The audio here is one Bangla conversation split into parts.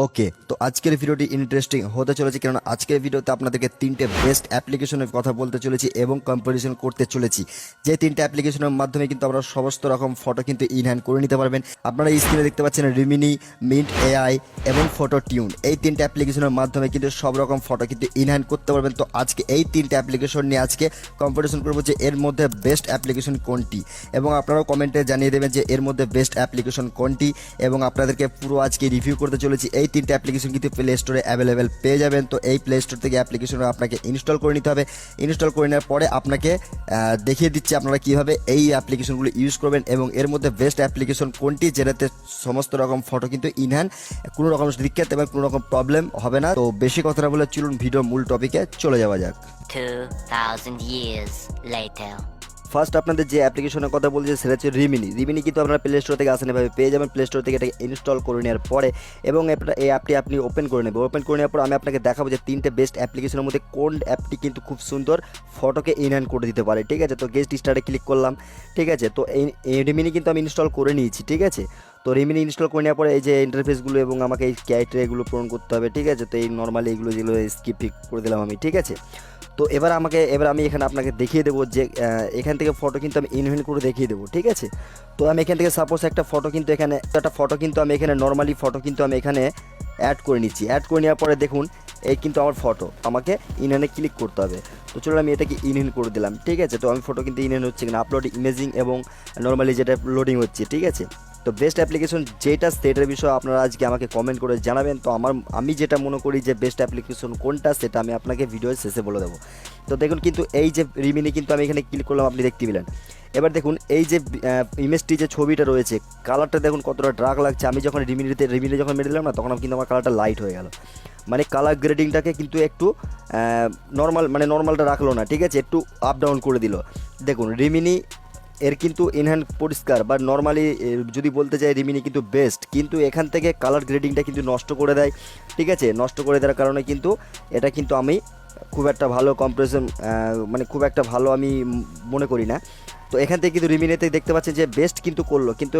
ওকে, তো আজকের ভিডিওটি ইন্টারেস্টিং হতে চলেছে, কারণ আজকের ভিডিওতে আপনাদেরকে তিনটে বেস্ট অ্যাপ্লিকেশনের কথা বলতে চলেছি এবং কম্পারিজন করতে চলেছি। যে তিনটে অ্যাপ্লিকেশনের মাধ্যমে কিন্তু আমরা সমস্ত রকম ফটো কিন্তু ইনহ্যান্ড করে নিতে পারবেন। আপনারা এই স্ক্রিনে দেখতে পাচ্ছেন রিমিনি, মিন্ট এআই এবং ফটোটিউন। এই তিনটে অ্যাপ্লিকেশনের মাধ্যমে কিন্তু সব রকম ফটো কিন্তু ইনহ্যান্ড করতে পারবেন। তো আজকে এই তিনটে অ্যাপ্লিকেশন নিয়ে আজকে কম্পারিজন করবো যে এর মধ্যে বেস্ট অ্যাপ্লিকেশন কোনটি, এবং আপনারাও কমেন্টে জানিয়ে দেবেন যে এর মধ্যে বেস্ট অ্যাপ্লিকেশন কোনটি, এবং আপনাদেরকে পুরো আজকে রিভিউ করতে চলেছি। এই তিনটে অ্যাপ্লিকেশন কিন্তু প্লে স্টোরে অ্যাভেলেবেল পেয়ে যাবেন। তো এই প্লে স্টোর থেকে অ্যাপ্লিকেশন আপনাকে ইনস্টল করে নিতে হবে। ইনস্টল করে নেওয়ার পরে আপনাকে দেখিয়ে দিচ্ছি আপনারা কীভাবে এই অ্যাপ্লিকেশনগুলো ইউজ করবেন এবং এর মধ্যে বেস্ট অ্যাপ্লিকেশন কোনটি, যেটাতে সমস্ত রকম ফটো কিন্তু ইনহ্যান্ড, কোনো রকম দিক্কত এবং কোনো রকম প্রবলেম হবে না। তো বেশি কথা না বলে চলুন ভিডিও মূল টপিকে চলে যাওয়া যাক। 2000 years later. ফার্স্ট আপনাদের যে অ্যাপ্লিকেশনের কথা বলছি সেটা হচ্ছে রিমিনি কিন্তু আপনারা প্লে স্টোর থেকে আসেন, এভাবে পেয়ে যাবেন। প্লে স্টোর থেকে এটাকে ইনস্টল করে নেওয়ার পরে এবং এই অ্যাপটি আপনি ওপেন করে নেবেন। ওপেন করে নেওয়ার পর আমি আপনাকে দেখাবো যে তিনটে বেস্ট অ্যাপ্লিকেশনের মধ্যে কোন অ্যাপটি কিন্তু খুব সুন্দর ফটোকে ইনহ্যান্ড করে দিতে পারে। ঠিক আছে, তো গেস্ট স্টারে ক্লিক করলাম। ঠিক আছে, তো এই রিমিনি কিন্তু আমি ইনস্টল করে নিয়েছি। ঠিক আছে, তো রিমিনি ইনস্টল করে নেওয়ার পরে এই যে ইন্টারফেসগুলো এবং আমাকে এই ক্রাইটেরিয়াগুলো পূরণ করতে হবে। ঠিক আছে, তো এই নর্মালি এইগুলো যেগুলো স্কিপ করে দিলাম আমি। ঠিক আছে, তো এবার আমি এখানে আপনাকে দেখিয়ে দেবো যে এখান থেকে ফটো কিন্তু আমি ইনহ্যান্ড করে দেখিয়ে দেবো। ঠিক আছে, তো আমি এখান থেকে সাপোজ একটা ফটো কিন্তু আমি এখানে নর্মালি ফটো কিন্তু আমি এখানে অ্যাড করে নিচ্ছি। অ্যাড করে নেওয়ার পরে দেখুন এই কিন্তু আমার ফটো, আমাকে ইনহ্যান্ডে ক্লিক করতে হবে। তো চলো আমি এটাকে ইনহ্যান্ড করে দিলাম। ঠিক আছে, তো আমি ফটো কিন্তু ইনহ্যান্ড হচ্ছে কিনা, আপলোড ইমেজিং এবং নর্মালি যেটা লোডিং হচ্ছে। ঠিক আছে, তো বেস্ট অ্যাপ্লিকেশন যেটা সেটার বিষয়ে আপনারা আজকে আমাকে কমেন্ট করে জানাবেন। তো আমি যেটা মনে করি যে বেস্ট অ্যাপ্লিকেশন কোনটা সেটা আমি আপনাকে ভিডিওর শেষে বলে দেবো। তো দেখুন কিন্তু এই যে রিমিনি কিন্তু আমি এখানে ক্লিক করলাম, আপনি দেখতে পেলেন। এবার দেখুন এই যে ইমেজটি যে ছবিটা রয়েছে, কালারটা দেখুন কতটা ডার্ক লাগছে। আমি যখন রিমিনি যখন মেরে দিলাম না, তখন কিন্তু আমার কালারটা লাইট হয়ে গেল। মানে কালার গ্রেডিংটাকে কিন্তু একটু নর্মালটা রাখলো না। ঠিক আছে, একটু আপ ডাউন করে দিল। দেখুন রিমিনি এর কিন্তু ইনহ্যান্ড পরিষ্কার বা নর্মালি যদি বলতে চাই রিমিনি কিন্তু বেস্ট, কিন্তু এখান থেকে কালার গ্রেডিংটা কিন্তু নষ্ট করে দেয়। ঠিক আছে, নষ্ট করে দেওয়ার কারণে কিন্তু এটা কিন্তু আমি খুব একটা ভালো কম্পারিজন খুব একটা ভালো আমি মনে করি না। তো এখান থেকে কিন্তু রিমিনিতে দেখতে পাচ্ছেন যে বেস্ট কিন্তু করলো, কিন্তু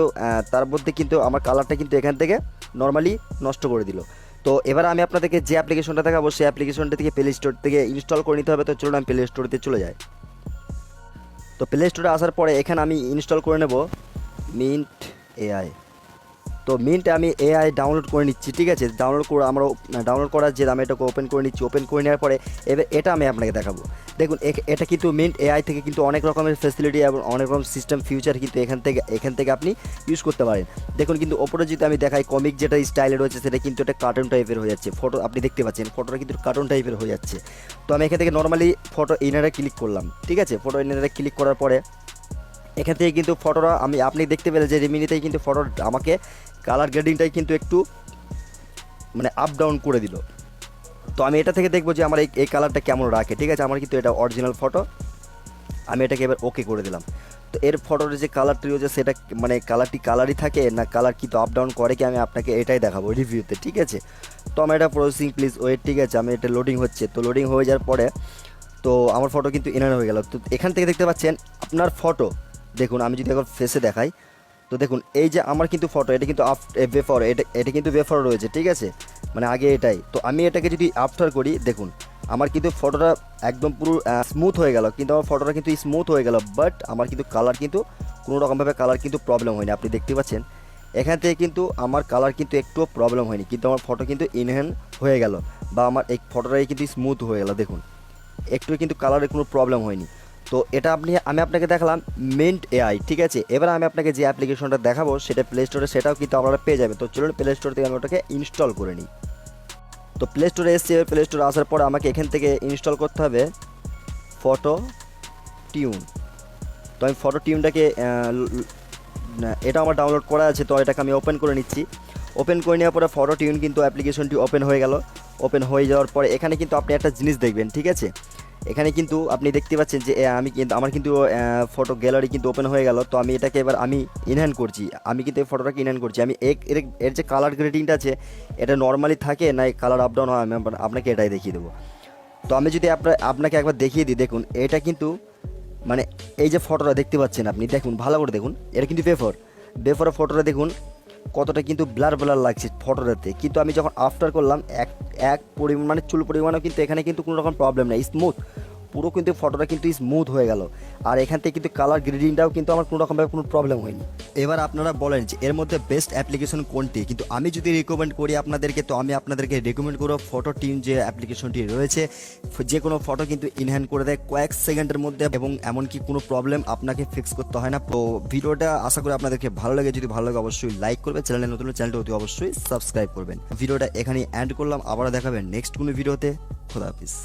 তার মধ্যে কিন্তু আমার কালারটা কিন্তু এখান থেকে নর্মালি নষ্ট করে দিল। তো এবার আমি আপনাদেরকে যে অ্যাপ্লিকেশনটা দেখাবো সেই অ্যাপ্লিকেশনটা থেকে প্লে স্টোর থেকে ইনস্টল করে নিতে হবে। তো চলুন আমি প্লে স্টোরেতে চলে যাই। তো প্লে স্টোরে আসার পরে এখানে আমি ইনস্টল করে নেব মিন্ট এআই। তো মিন্টে আমি এআই ডাউনলোড করে নিচ্ছি। ঠিক আছে, ডাউনলোড করার যে আমি এটাকে ওপেন করে নিচ্ছি। ওপেন করে নেওয়ার পরে এবার এটা আমি আপনাকে দেখাবো। দেখুন এটা কিন্তু মিন্ট এআই থেকে কিন্তু অনেক রকমের ফ্যাসিলিটি এবং অনেক রকম সিস্টেম ফিউচার কিন্তু এখান থেকে আপনি ইউজ করতে পারেন। দেখুন কিন্তু ওপরে যদি আমি দেখাই কমিক যেটা স্টাইলে রয়েছে সেটা কিন্তু একটা কার্টুন টাইপের হয়ে যাচ্ছে। ফটো আপনি দেখতে পাচ্ছেন ফটোটা কিন্তু কার্টুন টাইপের হয়ে যাচ্ছে। তো আমি এখান থেকে নর্মালি ফটো ইনারে ক্লিক করলাম। ঠিক আছে, ফটো ইনারে ক্লিক করার পরে এখান থেকে কিন্তু ফটোটা আপনি দেখতে পেলেন যে রিমিনিতেই কিন্তু ফটো আমাকে কালার গ্রেডিংটাই কিন্তু একটু আপ ডাউন করে দিল। তো আমি এটা থেকে দেখবো যে আমার এই কালারটা কেমন রাখে। ঠিক আছে, আমার কিন্তু এটা অরিজিনাল ফটো, আমি এটাকে এবার ওকে করে দিলাম। তো এর ফটোর যে কালারটি রয়েছে সেটা কালারই থাকে না কালার কিন্তু আপ ডাউন করে কি, আমি আপনাকে এটাই দেখাবো রিভিউতে। ঠিক আছে, তো আমার এটা প্রসেসিং প্লিজ ওয়েট। ঠিক আছে, আমি এটা লোডিং হচ্ছে। তো লোডিং হয়ে যাওয়ার পরে তো আমার ফটো কিন্তু ইনহ্যান্ড হয়ে গেল। তো এখান থেকে দেখতে পাচ্ছেন আপনার ফটো, দেখুন আমি যদি এখন ফেসে দেখাই তো দেখুন এই যে আমার কিন্তু ফটো এটা কিন্তু এটা কিন্তু বেফর রয়েছে। ঠিক আছে, আগে এটাই। তো আমি এটাকে যদি আফটার করি দেখুন আমার কিন্তু ফটোটা একদম পুরো স্মুথ হয়ে গেল, কিন্তু আমার ফটোটা কিন্তু স্মুথ হয়ে গেল, বাট আমার কিন্তু কালার কিন্তু কোনো রকমভাবে কালার কিন্তু প্রবলেম হয়নি। আপনি দেখতে পাচ্ছেন এখান থেকে কিন্তু আমার কালার কিন্তু একটুও প্রবলেম হয়নি, কিন্তু আমার ফটো কিন্তু ইনহ্যান্ড হয়ে গেল বা আমার এই ফটোটাই কিন্তু স্মুথ হয়ে গেল। দেখুন একটু কিন্তু কালারের কোনো প্রবলেম হয়নি। তো এটা আমি আপনাকে দেখালাম মিন্ট এআই। ঠিক আছে, এবার আমি আপনাকে যে অ্যাপ্লিকেশনটা দেখাবো সেটা প্লে স্টোরে, সেটাও কিন্তু আপনারা পেয়ে যাবেন। তো চলুন প্লে স্টোর থেকে আমি ওটাকে ইনস্টল করে নিই। তো প্লে স্টোরে এসেছি, প্লে স্টোরে আসার পর আমাকে এখান থেকে ইনস্টল করতে হবে ফটোটিউন। তো আমি ফটোটিউনটাকে এটা আমার ডাউনলোড করা আছে, তো এটাকে আমি ওপেন করে নিচ্ছি। ওপেন করে নেওয়ার পরে ফটোটিউন কিন্তু অ্যাপ্লিকেশনটি ওপেন হয়ে গেল। ওপেন হয়ে যাওয়ার পরে এখানে কিন্তু আপনি একটা জিনিস দেখবেন। ঠিক আছে, এখানে কিন্তু আপনি দেখতে পাচ্ছেন যে আমার কিন্তু ফটো গ্যালারি কিন্তু ওপেন হয়ে গেল। তো আমি এটাকে এবার আমি ইনহ্যান্ড করছি, আমি কিন্তু এই ফটোটাকে ইনহ্যান্ড করছি। আমি এর যে কালার গ্রেডিংটা আছে এটা নর্মালি থাকে না কালার আপ ডাউন হয়, আমি আপনাকে এটাই দেখিয়ে দেবো। তো আমি যদি আপনাকে একবার দেখিয়ে দিই, দেখুন এটা কিন্তু এই যে ফটোটা দেখতে পাচ্ছেন আপনি, দেখুন ভালো করে দেখুন, এটা কিন্তু বেফর ফটোটা দেখুন কতটা কিন্তু ব্লার ব্লার লাগছে ফটোটাতে, কিন্তু আমি যখন আফটার করলাম এক পরিমাণ মানে চুল পরিমাণও কিন্তু এখানে কিন্তু কোনো রকম প্রবলেম নেই, স্মুথ পুরো কিন্তু ফটোটা কিন্তু স্মুথ হয়ে গেল। আর এখান থেকে কিন্তু কালার গ্রেডিংটাও কিন্তু আমার কোনো রকমভাবে কোনো প্রবলেম হয়নি। এবার আপনারা বলেন যে এর মধ্যে বেস্ট অ্যাপ্লিকেশন কোনটি, কিন্তু আমি যদি রিকমেন্ড করি আপনাদেরকে, তো আমি আপনাদেরকে রিকমেন্ড করব ফটোটিউন যে অ্যাপ্লিকেশনটি রয়েছে। যে কোনো ফটো কিন্তু ইনহ্যান্ড করে দেয় কয়েক সেকেন্ডের মধ্যে, এবং এমনকি কোনো প্রবলেম আপনাকে ফিক্স করতে হয় না। তো ভিডিওটা আশা করি আপনাদেরকে ভালো লাগে, যদি ভালো লাগে অবশ্যই লাইক করবেন, চ্যানেলে নতুন চ্যানেলটা অতি অবশ্যই সাবস্ক্রাইব করবেন। ভিডিওটা এখানেই এন্ড করলাম, আবার দেখাবেন নেক্সট কোনো ভিডিওতে। খোদা হাফিজ।